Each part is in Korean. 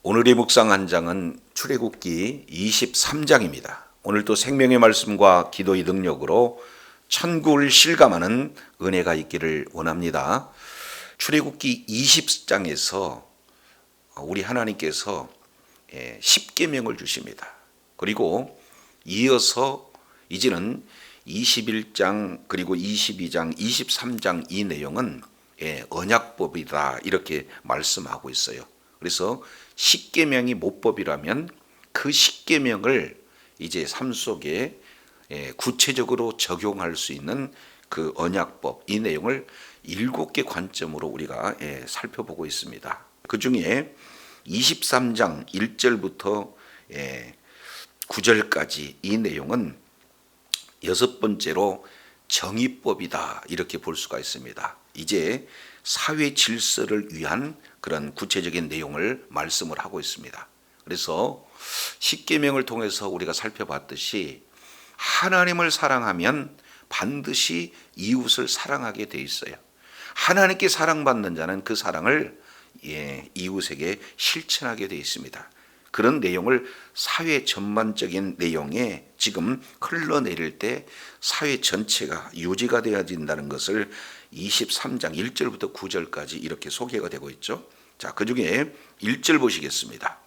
오늘의 묵상 한 장은 출애굽기 23장입니다. 오늘도 생명의 말씀과 기도의 능력으로 천국을 실감하는 은혜가 있기를 원합니다. 출애굽기 20장에서 우리 하나님께서 십계명을 주십니다. 그리고 이어서 이제는 21장 그리고 22장, 23장 이 내용은 언약법이다 이렇게 말씀하고 있어요. 그래서 십계명이 모법이라면 그 십계명을 이제 삶 속에 구체적으로 적용할 수 있는 그 언약법 이 내용을 7개 관점으로 우리가 살펴보고 있습니다. 그 중에 23장 1절부터 9절까지 이 내용은 여섯 번째로 정의법이다 이렇게 볼 수가 있습니다. 이제 사회 질서를 위한 그런 구체적인 내용을 말씀을 하고 있습니다. 그래서 십계명을 통해서 우리가 살펴봤듯이 하나님을 사랑하면 반드시 이웃을 사랑하게 돼 있어요. 하나님께 사랑받는 자는 그 사랑을 이웃에게 실천하게 돼 있습니다. 그런 내용을 사회 전반적인 내용에 지금 흘러내릴 때 사회 전체가 유지가 되어진다는 것을 23장 1절부터 9절까지 이렇게 소개가 되고 있죠. 자, 그 중에 1절 보시겠습니다.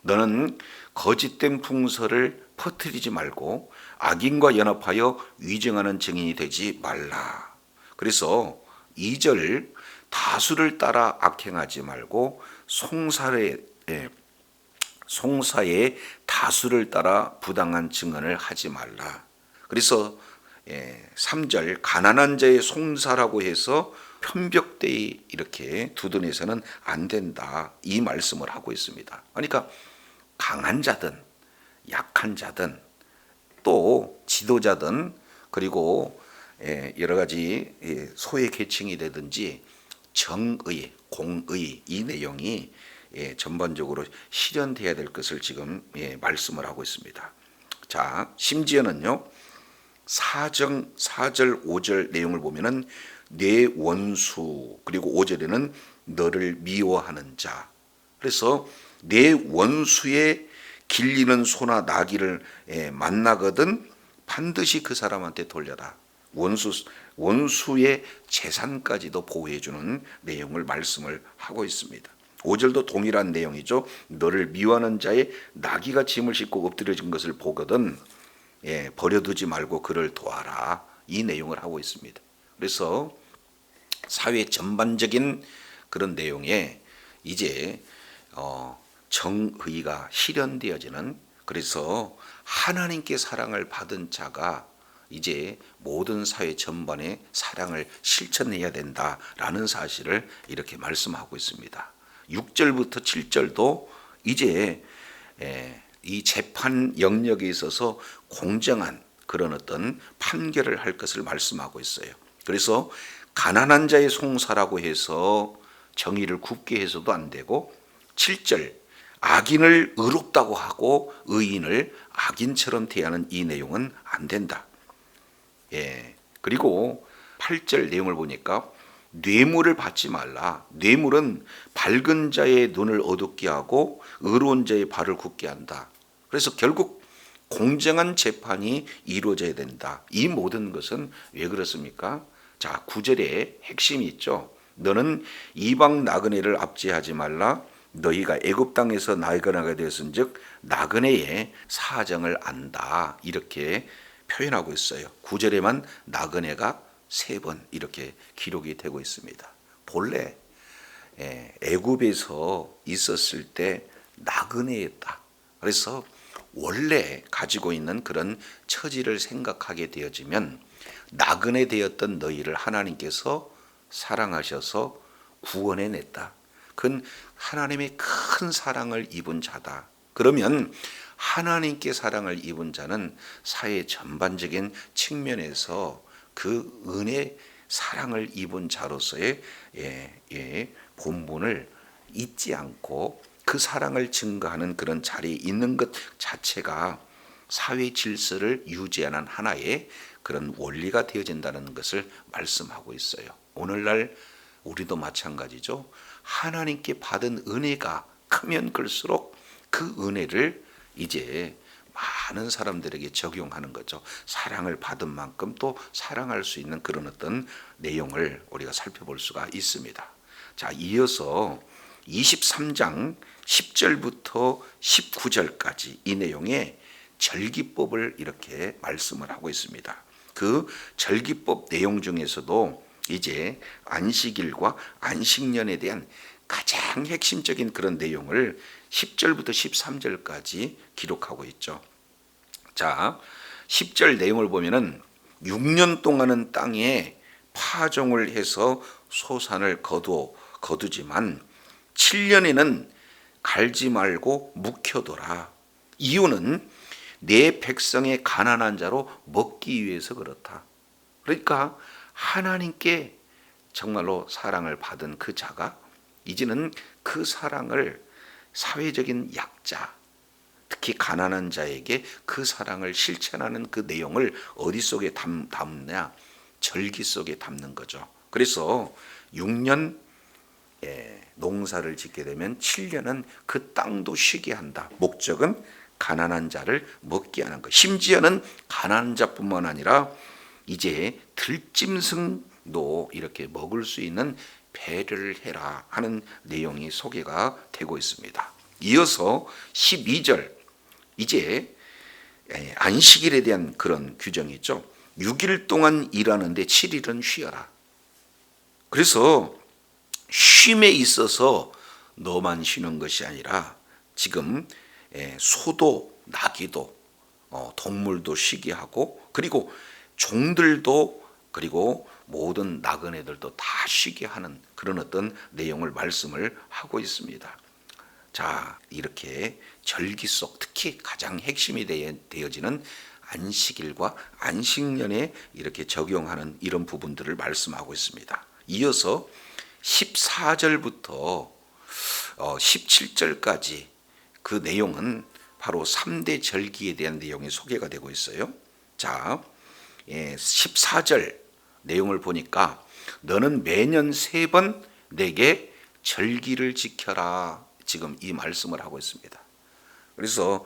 너는 거짓된 풍설을 퍼뜨리지 말고 악인과 연합하여 위증하는 증인이 되지 말라. 그래서 2절 다수를 따라 악행하지 말고 송사의 다수를 따라 부당한 증언을 하지 말라. 그래서 3절 가난한 자의 송사라고 해서 편벽되이 이렇게 두둔해서는 안 된다 이 말씀을 하고 있습니다. 그러니까 강한 자든 약한 자든 또 지도자든 그리고 여러 가지 소외 계층이 되든지 정의, 공의 이 내용이 전반적으로 실현돼야 될 것을 지금 말씀을 하고 있습니다. 자, 심지어는요 4절, 5절 내용을 보면은 내 원수 그리고 5절에는 너를 미워하는 자. 그래서 내 원수의 길리는 소나 나귀를 만나거든 반드시 그 사람한테 돌려라. 원수의 재산까지도 보호해주는 내용을 말씀을 하고 있습니다. 5절도 동일한 내용이죠. 너를 미워하는 자의 나귀가 짐을 싣고 엎드려진 것을 보거든 버려두지 말고 그를 도와라. 이 내용을 하고 있습니다. 그래서 사회 전반적인 그런 내용에 이제 정의가 실현되어지는 그래서 하나님께 사랑을 받은 자가 이제 모든 사회 전반에 사랑을 실천해야 된다라는 사실을 이렇게 말씀하고 있습니다. 6절부터 7절도 이제 이 재판 영역에 있어서 공정한 그런 어떤 판결을 할 것을 말씀하고 있어요. 그래서 가난한 자의 송사라고 해서 정의를 굽게 해서도 안 되고 7절 악인을 의롭다고 하고 의인을 악인처럼 대하는 이 내용은 안 된다. 그리고 8절 내용을 보니까 뇌물을 받지 말라. 뇌물은 밝은 자의 눈을 어둡게 하고 의로운 자의 발을 굳게 한다. 그래서 결국 공정한 재판이 이루어져야 된다. 이 모든 것은 왜 그렇습니까? 자, 9절에 핵심이 있죠. 너는 이방 나그네를 압제하지 말라. 너희가 애굽 땅에서 나그네가 되었은즉 나그네의 사정을 안다. 이렇게 표현하고 있어요. 9절에만 나그네가 3번 이렇게 기록이 되고 있습니다. 본래 애굽에서 있었을 때 나그네였다. 그래서 원래 가지고 있는 그런 처지를 생각하게 되어지면 나그네 되었던 너희를 하나님께서 사랑하셔서 구원해냈다. 그건 하나님의 큰 사랑을 입은 자다. 그러면 하나님께 사랑을 입은 자는 사회 전반적인 측면에서 그 은혜 사랑을 입은 자로서의 본분을 잊지 않고 그 사랑을 증거하는 그런 자리에 있는 것 자체가 사회 질서를 유지하는 하나의 그런 원리가 되어진다는 것을 말씀하고 있어요. 오늘날 우리도 마찬가지죠. 하나님께 받은 은혜가 큰 크면 클수록 그 은혜를 이제 많은 사람들에게 적용하는 거죠. 사랑을 받은 만큼 또 사랑할 수 있는 그런 어떤 내용을 우리가 살펴볼 수가 있습니다. 자, 이어서 23장 10절부터 19절까지 이 내용에 절기법을 이렇게 말씀을 하고 있습니다. 그 절기법 내용 중에서도 이제 안식일과 안식년에 대한 가장 핵심적인 그런 내용을 10절부터 13절까지 기록하고 있죠. 자, 10절 내용을 보면은 6년 동안은 땅에 파종을 해서 소산을 거두지만 7년에는 갈지 말고 묵혀둬라. 이유는 내 백성의 가난한 자로 먹기 위해서 그렇다. 그러니까 하나님께 정말로 사랑을 받은 그 자가 이제는 그 사랑을 사회적인 약자, 특히 가난한 자에게 그 사랑을 실천하는 그 내용을 어디 속에 담느냐? 절기 속에 담는 거죠. 그래서 6년 농사를 짓게 되면 7년은 그 땅도 쉬게 한다. 목적은 가난한 자를 먹게 하는 것. 심지어는 가난한 자뿐만 아니라 이제 들짐승도 이렇게 먹을 수 있는 배려를 해라 하는 내용이 소개가 되고 있습니다. 이어서 12절 이제 안식일에 대한 그런 규정이 있죠. 6일 동안 일하는데 7일은 쉬어라. 그래서 쉼에 있어서 너만 쉬는 것이 아니라 지금 소도 나귀도 동물도 쉬게 하고 그리고 종들도 그리고 모든 나그네들도 다 쉬게 하는 그런 어떤 내용을 말씀을 하고 있습니다. 자, 이렇게 절기 속 특히 가장 핵심이 되어지는 안식일과 안식년에 이렇게 적용하는 이런 부분들을 말씀하고 있습니다. 이어서 14절부터 17절까지 그 내용은 바로 3대 절기에 대한 내용이 소개가 되고 있어요. 자, 14절 내용을 보니까 너는 매년 3번 내게 절기를 지켜라. 지금 이 말씀을 하고 있습니다. 그래서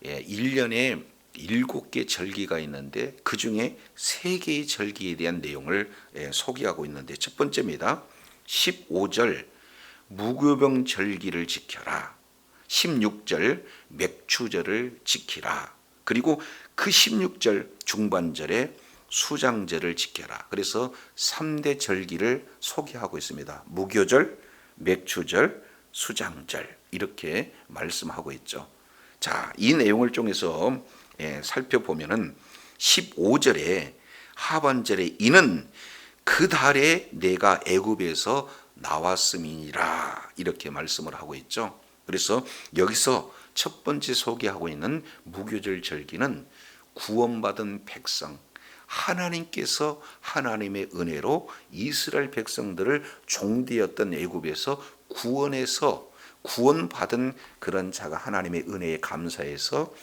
1년에 7개 절기가 있는데 그 중에 3개의 절기에 대한 내용을 소개하고 있는데 첫 번째입니다. 15절 무교병 절기를 지켜라. 16절 맥추절을 지키라. 그리고 그 16절 중반절에 수장절을 지켜라. 그래서 3대 절기를 소개하고 있습니다. 무교절, 맥추절, 수장절 이렇게 말씀하고 있죠. 자, 이 내용을 통해서 살펴보면은 15절에 하반절에 이는 그 달에 내가 애굽에서 나왔음이니라 이렇게 말씀을 하고 있죠. 그래서 여기서 첫 번째 소개하고 있는 무교절 절기는 구원받은 백성 하나님께서 하나님의 은혜로 이스라엘 백성들을 종되었던 애굽에서 구원해서 구원받은 그런 자가 하나님의 은혜에 감사해서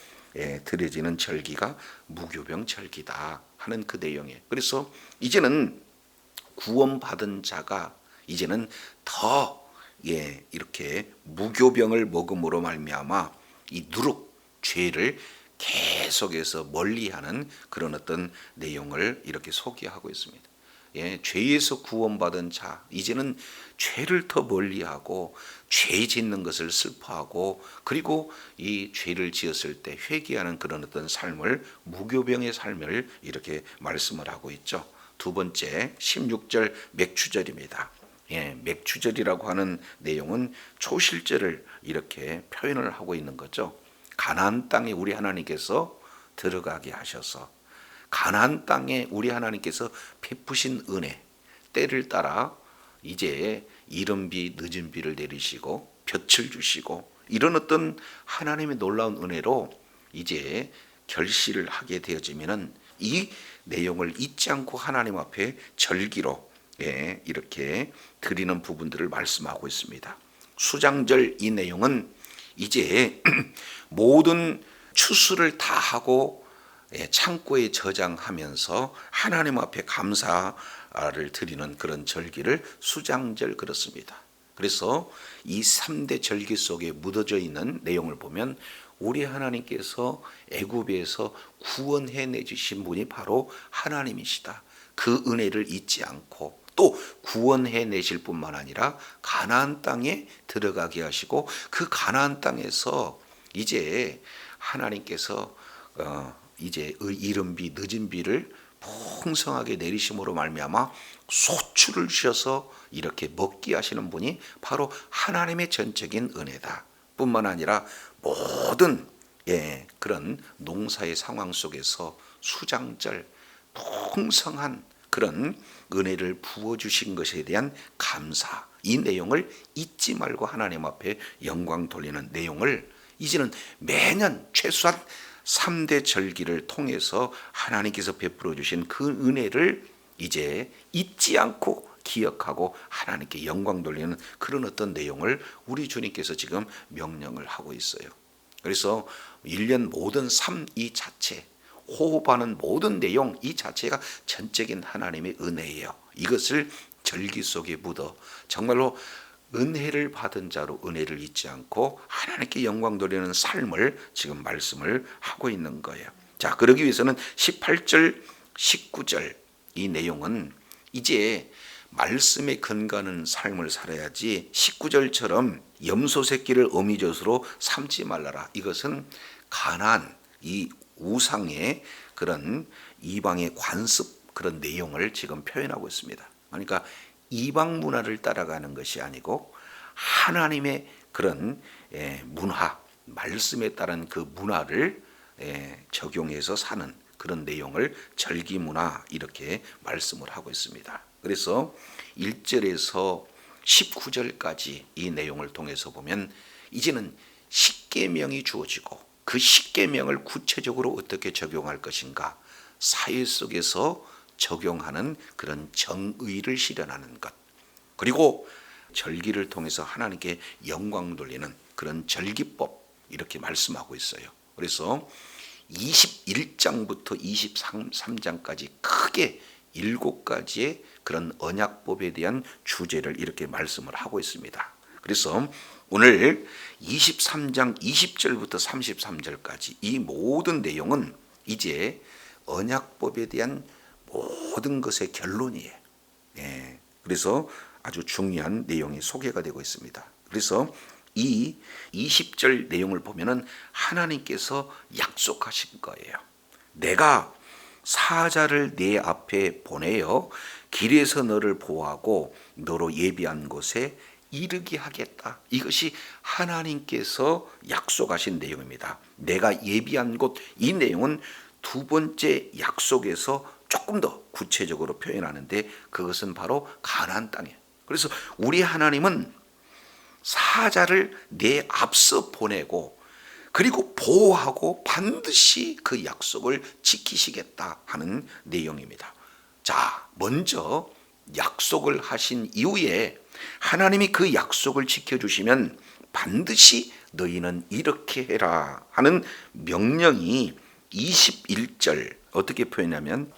드려지는 절기가 무교병 절기다 하는 그 내용이에요. 그래서 이제는 구원받은 자가 이제는 더 이렇게 무교병을 먹음으로 말미암아 이 누룩 죄를 계속해서 멀리하는 그런 어떤 내용을 이렇게 소개하고 있습니다. 죄에서 구원받은 자 이제는 죄를 더 멀리하고 죄 짓는 것을 슬퍼하고 그리고 이 죄를 지었을 때 회개하는 그런 어떤 삶을 무교병의 삶을 이렇게 말씀을 하고 있죠. 두 번째 16절 맥추절입니다. 맥추절이라고 하는 내용은 초실절을 이렇게 표현을 하고 있는 거죠. 가나안 땅에 우리 하나님께서 들어가게 하셔서 가나안 땅에 우리 하나님께서 베푸신 은혜 때를 따라 이제 이른 비 늦은 비를 내리시고 볕을 주시고 이런 어떤 하나님의 놀라운 은혜로 이제 결실을 하게 되어지면은 이 내용을 잊지 않고 하나님 앞에 절기로 이렇게 드리는 부분들을 말씀하고 있습니다. 수장절 이 내용은 이제 모든 추수를 다 하고 창고에 저장하면서 하나님 앞에 감사를 드리는 그런 절기를 수장절 그렇습니다. 그래서 이 3대 절기 속에 묻어져 있는 내용을 보면 우리 하나님께서 애굽에서 구원해 내주신 분이 바로 하나님이시다. 그 은혜를 잊지 않고 또 구원해 내실 뿐만 아니라 가나안 땅에 들어가게 하시고 그 가나안 땅에서 이제 하나님께서 이제 이른 비 늦은 비를 풍성하게 내리심으로 말미암아 소출을 주셔서 이렇게 먹게 하시는 분이 바로 하나님의 전적인 은혜다. 뿐만 아니라 모든 그런 농사의 상황 속에서 수장절 풍성한 그런 은혜를 부어주신 것에 대한 감사, 이 내용을 잊지 말고 하나님 앞에 영광 돌리는 내용을 이제는 매년 최소한 3대 절기를 통해서 하나님께서 베풀어 주신 그 은혜를 이제 잊지 않고 기억하고 하나님께 영광 돌리는 그런 어떤 내용을 우리 주님께서 지금 명령을 하고 있어요. 그래서 1년 모든 삶 이 자체, 호흡하는 모든 내용 이 자체가 전적인 하나님의 은혜예요. 이것을 절기 속에 묻어 정말로 은혜를 받은 자로 은혜를 잊지 않고 하나님께 영광 돌리는 삶을 지금 말씀을 하고 있는 거예요. 자, 그러기 위해서는 18절, 19절 이 내용은 이제 말씀에 근거하는 삶을 살아야지 19절처럼 염소 새끼를 어미젖으로 삼지 말라라. 이것은 가나안 이 우상의 그런 이방의 관습 그런 내용을 지금 표현하고 있습니다. 그러니까 이방 문화를 따라가는 것이 아니고 하나님의 그런 문화, 말씀에 따른 그 문화를 적용해서 사는 그런 내용을 절기 문화 이렇게 말씀을 하고 있습니다. 그래서 1절에서 19절까지 이 내용을 통해서 보면 이제는 십계명이 주어지고 그 십계명을 구체적으로 어떻게 적용할 것인가, 사회 속에서 적용하는 그런 정의를 실현하는 것, 그리고 절기를 통해서 하나님께 영광 돌리는 그런 절기법 이렇게 말씀하고 있어요. 그래서 21장부터 23장까지 크게 7가지의 그런 언약법에 대한 주제를 이렇게 말씀을 하고 있습니다. 그래서 오늘 23장 20절부터 33절까지 이 모든 내용은 이제 언약법에 대한 모든 것의 결론이에요. 그래서 아주 중요한 내용이 소개가 되고 있습니다. 그래서 이 20절 내용을 보면은 하나님께서 약속하신 거예요. 내가 사자를 내 앞에 보내어 길에서 너를 보호하고 너로 예비한 곳에 이르게 하겠다. 이것이 하나님께서 약속하신 내용입니다. 내가 예비한 곳, 이 내용은 두 번째 약속에서 조금 더 구체적으로 표현하는데 그것은 바로 가나안 땅이에요. 그래서 우리 하나님은 사자를 내 앞서 보내고 그리고 보호하고 반드시 그 약속을 지키시겠다 하는 내용입니다. 자, 먼저 약속을 하신 이후에 하나님이 그 약속을 지켜주시면 반드시 너희는 이렇게 해라 하는 명령이 21절 어떻게 표현하면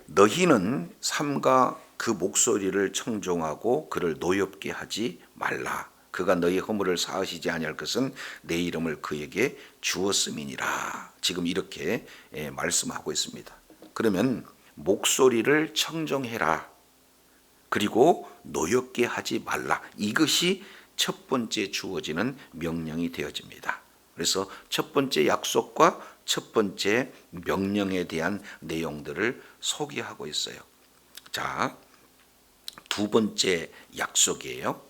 너희는 삼가 그 목소리를 청종하고 그를 노엽게 하지 말라. 그가 너희 허물을 사하시지 아니할 것은 내 이름을 그에게 주었음이니라. 지금 이렇게 말씀하고 있습니다. 그러면 목소리를 청정해라. 그리고 노엽게 하지 말라. 이것이 첫 번째 주어지는 명령이 되어집니다. 그래서 첫 번째 약속과 첫 번째 명령에 대한 내용들을 소개하고 있어요. 자, 두 번째 약속이에요.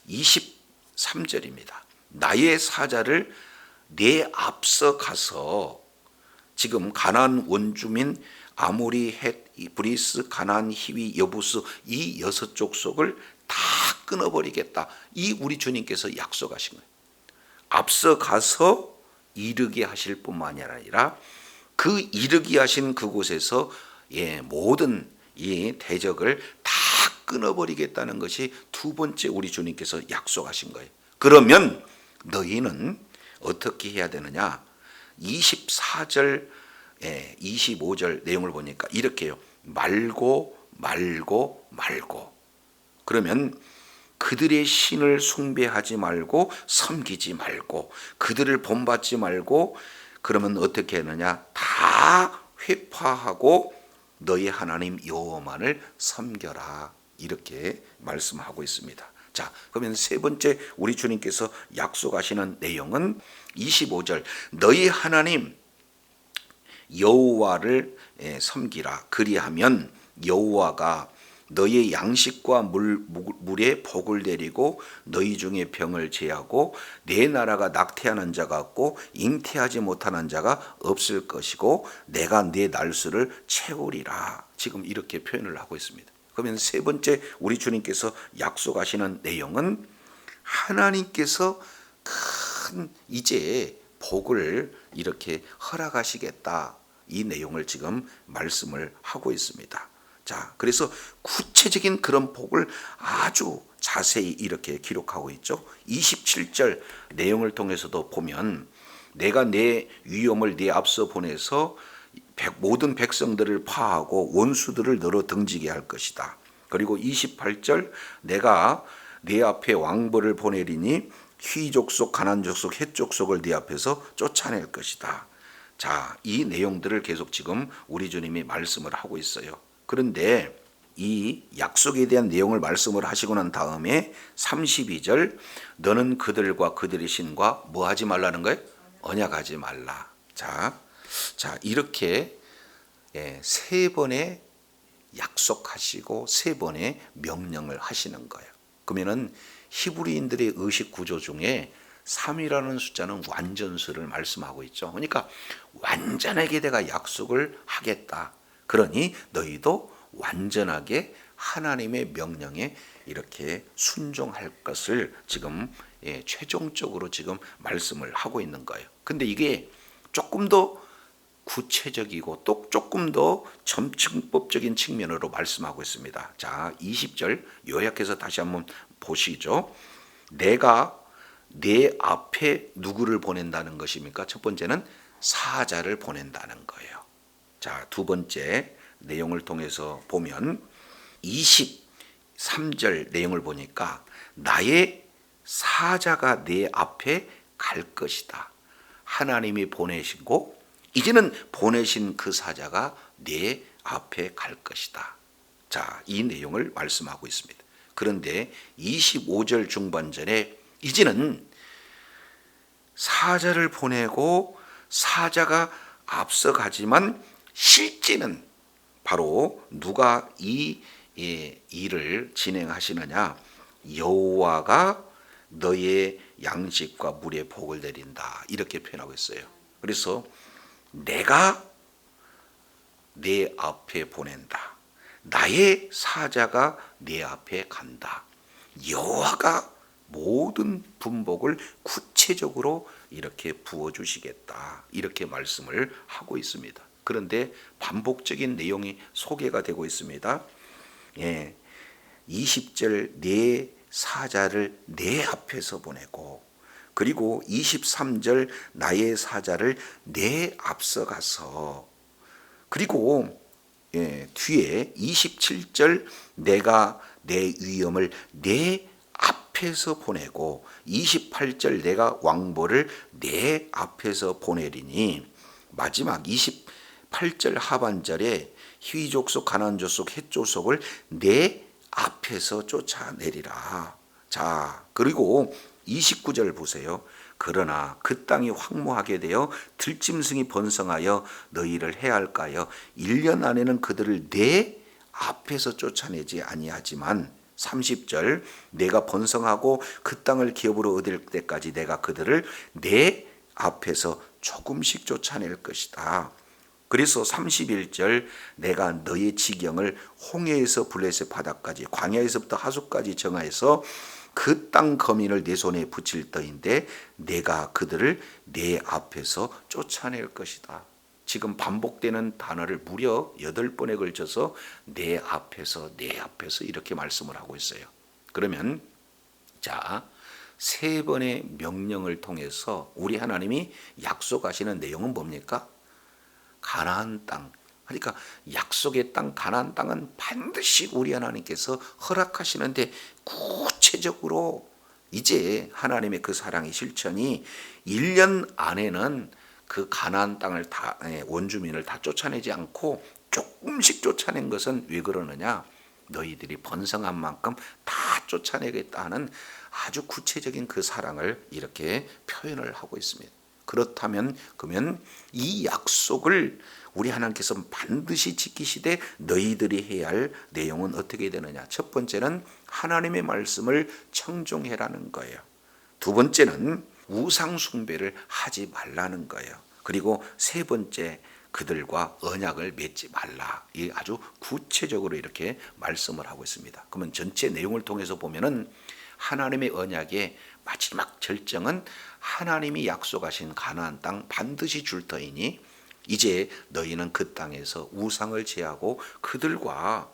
23절입니다. 나의 사자를 내 앞서 가서 지금 가나안 원주민 아모리, 헷, 브리스, 가나안, 히위, 여부스 이 6족속을 다 끊어버리겠다. 이 우리 주님께서 약속하신 거예요. 앞서 가서 이르게 하실 뿐만이 아니라 그 이르게 하신 그곳에서 모든 이 대적을 다 끊어버리겠다는 것이 두 번째 우리 주님께서 약속하신 거예요. 그러면 너희는 어떻게 해야 되느냐? 24절 25절 내용을 보니까 이렇게 해요. 말고. 그러면 그들의 신을 숭배하지 말고 섬기지 말고 그들을 본받지 말고 그러면 어떻게 하느냐? 다 회파하고 너희 하나님 여호와만을 섬겨라. 이렇게 말씀하고 있습니다. 자, 그러면 세 번째 우리 주님께서 약속하시는 내용은 25절 너희 하나님 여호와를 섬기라. 그리하면 여호와가 너희의 양식과 물에 복을 내리고 너희 중에 병을 제하고 내 나라가 낙태하는 자가 없고 잉태하지 못하는 자가 없을 것이고 내가 내 날수를 채우리라. 지금 이렇게 표현을 하고 있습니다. 그러면 세 번째 우리 주님께서 약속하시는 내용은 하나님께서 큰 이제 복을 이렇게 허락하시겠다. 이 내용을 지금 말씀을 하고 있습니다. 자, 그래서 구체적인 그런 복을 아주 자세히 이렇게 기록하고 있죠. 27절 내용을 통해서도 보면 내가 내 위엄을 네 앞서 보내서 모든 백성들을 파하고 원수들을 너로 등지게 할 것이다. 그리고 28절 내가 네 앞에 왕벌을 보내리니 휘 족속, 가난 족속, 헷 족속을 네 앞에서 쫓아낼 것이다. 자, 이 내용들을 계속 지금 우리 주님이 말씀을 하고 있어요. 그런데 이 약속에 대한 내용을 말씀을 하시고 난 다음에 32절 너는 그들과 그들의 신과 뭐 하지 말라는 거예요? 언약하지 말라. 자, 이렇게 세 번의 약속하시고 세 번의 명령을 하시는 거예요. 그러면은 히브리인들의 의식 구조 중에 3이라는 숫자는 완전수를 말씀하고 있죠. 그러니까 완전하게 내가 약속을 하겠다. 그러니 너희도 완전하게 하나님의 명령에 이렇게 순종할 것을 지금 최종적으로 지금 말씀을 하고 있는 거예요. 근데 이게 조금 더 구체적이고 또 조금 더 점층법적인 측면으로 말씀하고 있습니다. 자, 20절 요약해서 다시 한번 보시죠. 내가 내 앞에 누구를 보낸다는 것입니까? 첫 번째는 사자를 보낸다는 거예요. 자, 두 번째 내용을 통해서 보면 23절 내용을 보니까 나의 사자가 내 앞에 갈 것이다. 하나님이 보내시고 이제는 보내신 그 사자가 내 앞에 갈 것이다. 자, 이 내용을 말씀하고 있습니다. 그런데 25절 중반전에 이제는 사자를 보내고 사자가 앞서가지만 실제는 바로 누가 이 일을 진행하시느냐? 여호와가 너의 양식과 물에 복을 내린다. 이렇게 표현하고 있어요. 그래서 내가 내 앞에 보낸다. 나의 사자가 내 앞에 간다. 여호와가 모든 분복을 구체적으로 이렇게 부어주시겠다. 이렇게 말씀을 하고 있습니다. 그런데 반복적인 내용이 소개가 되고 있습니다. 20절 내 사자를 내 앞에서 보내고 그리고 23절 나의 사자를 내 앞서 가서 그리고 뒤에 27절 내가 내 위엄을 내 앞에서 보내고 28절 내가 왕보를 내 앞에서 보내리니 마지막 28절 하반절에 휘 족속, 가나안 족속, 헷 족속을 내 앞에서 쫓아내리라. 자, 그리고 29절 보세요. 그러나 그 땅이 황무하게 되어 들짐승이 번성하여 너희를 해할까요? 1년 안에는 그들을 내 앞에서 쫓아내지 아니하지만 30절 내가 번성하고 그 땅을 기업으로 얻을 때까지 내가 그들을 내 앞에서 조금씩 쫓아낼 것이다. 그래서 31절 내가 너의 지경을 홍해에서 블레셋 바다까지 광야에서부터 하수까지 정하여서 그 땅 거민을 내 손에 붙일 터인데 내가 그들을 내 앞에서 쫓아낼 것이다. 지금 반복되는 단어를 무려 8번에 걸쳐서 내 앞에서 이렇게 말씀을 하고 있어요. 그러면 자, 3번의 명령을 통해서 우리 하나님이 약속하시는 내용은 뭡니까? 가나안 땅, 그러니까 약속의 땅 가나안 땅은 반드시 우리 하나님께서 허락하시는데 구체적으로 이제 하나님의 그 사랑의 실천이 1년 안에는 그 가나안 땅을 다 원주민을 다 쫓아내지 않고 조금씩 쫓아낸 것은 왜 그러느냐? 너희들이 번성한 만큼 다 쫓아내겠다 하는 아주 구체적인 그 사랑을 이렇게 표현을 하고 있습니다. 그렇다면 그러면 이 약속을 우리 하나님께서 반드시 지키시되 너희들이 해야 할 내용은 어떻게 되느냐? 첫 번째는 하나님의 말씀을 청종해라는 거예요. 두 번째는 우상 숭배를 하지 말라는 거예요. 그리고 세 번째, 그들과 언약을 맺지 말라. 이 아주 구체적으로 이렇게 말씀을 하고 있습니다. 그러면 전체 내용을 통해서 보면은 하나님의 언약의 마지막 절정은 하나님이 약속하신 가나안 땅 반드시 줄 터이니 이제 너희는 그 땅에서 우상을 제하고 그들과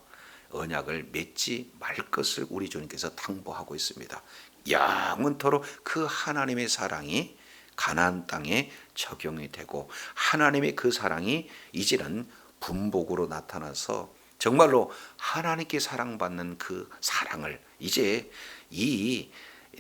언약을 맺지 말 것을 우리 주님께서 당부하고 있습니다. 영원토록 그 하나님의 사랑이 가나안 땅에 적용이 되고 하나님의 그 사랑이 이제는 분복으로 나타나서 정말로 하나님께 사랑받는 그 사랑을 이제 이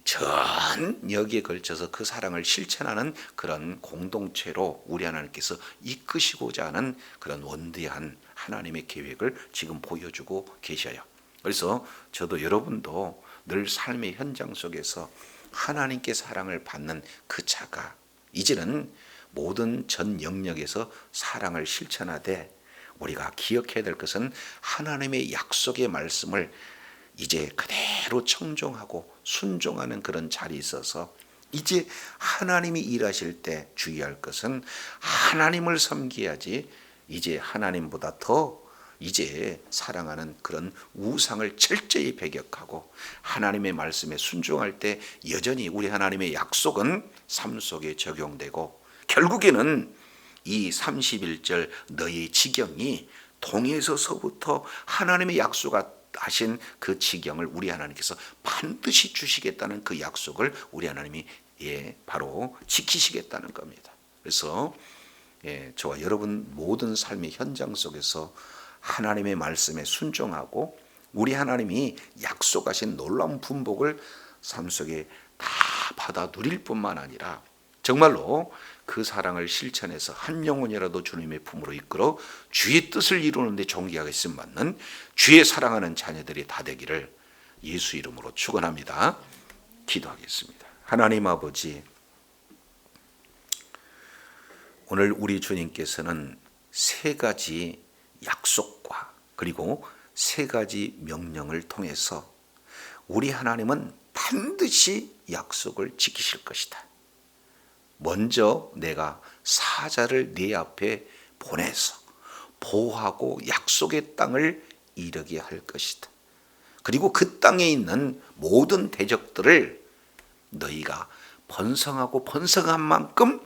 전 여기에 걸쳐서 그 사랑을 실천하는 그런 공동체로 우리 하나님께서 이끄시고자 하는 그런 원대한 하나님의 계획을 지금 보여주고 계셔요. 그래서 저도 여러분도 늘 삶의 현장 속에서 하나님께 사랑을 받는 그 자가 이제는 모든 전 영역에서 사랑을 실천하되 우리가 기억해야 될 것은 하나님의 약속의 말씀을 이제 그대로 청종하고 순종하는 그런 자리에 있어서 이제 하나님이 일하실 때 주의할 것은 하나님을 섬겨야지 이제 하나님보다 더 이제 사랑하는 그런 우상을 철저히 배격하고 하나님의 말씀에 순종할 때 여전히 우리 하나님의 약속은 삶 속에 적용되고 결국에는 이 31절 너희 지경이 동에서부터 하나님의 약속하신 그 지경을 우리 하나님께서 반드시 주시겠다는 그 약속을 우리 하나님이 바로 지키시겠다는 겁니다. 그래서 저와 여러분 모든 삶의 현장 속에서 하나님의 말씀에 순종하고 우리 하나님이 약속하신 놀라운 분복을 삶 속에 다 받아 누릴 뿐만 아니라 정말로 그 사랑을 실천해서 한 영혼이라도 주님의 품으로 이끌어 주의 뜻을 이루는 데 존귀하게 받는 주의 사랑하는 자녀들이 다 되기를 예수 이름으로 축원합니다. 기도하겠습니다. 하나님 아버지, 오늘 우리 주님께서는 세 가지 약속과 그리고 세 가지 명령을 통해서 우리 하나님은 반드시 약속을 지키실 것이다. 먼저 내가 사자를 네 앞에 보내서 보호하고 약속의 땅을 이르게 할 것이다. 그리고 그 땅에 있는 모든 대적들을 너희가 번성하고 번성한 만큼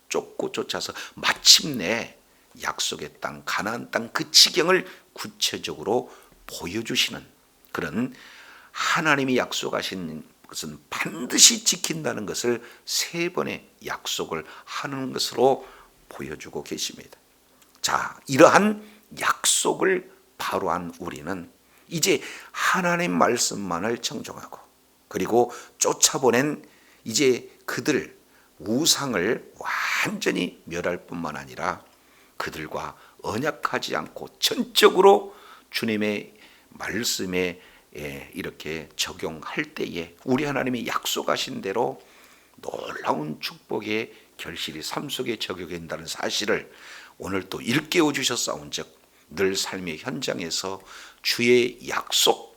쫓고 쫓아서 마침내 약속의 땅 가나안 땅 그 지경을 구체적으로 보여주시는 그런 하나님이 약속하신 것은 반드시 지킨다는 것을 세 번의 약속을 하는 것으로 보여주고 계십니다. 자, 이러한 약속을 바로한 우리는 이제 하나님 말씀만을 청종하고 그리고 쫓아보낸 이제 그들 우상을 완전히 멸할 뿐만 아니라 그들과 언약하지 않고 전적으로 주님의 말씀에 이렇게 적용할 때에 우리 하나님이 약속하신 대로 놀라운 축복의 결실이 삶 속에 적용된다는 사실을 오늘 또 일깨워 주셨사온즉 늘 삶의 현장에서 주의 약속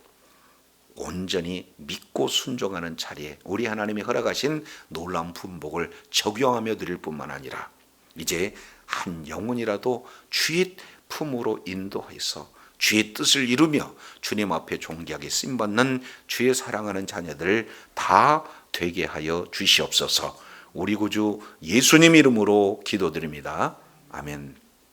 온전히 믿고 순종하는 자리에 우리 하나님이 허락하신 놀라운 분복을 적용하며 드릴 뿐만 아니라 이제 한 영혼이라도 주의 품으로 인도해서 주의 뜻을 이루며 주님 앞에 존귀하게 쓰임받는 주의 사랑하는 자녀들 다 되게 하여 주시옵소서. 우리 구주 예수님 이름으로 기도드립니다. 아멘.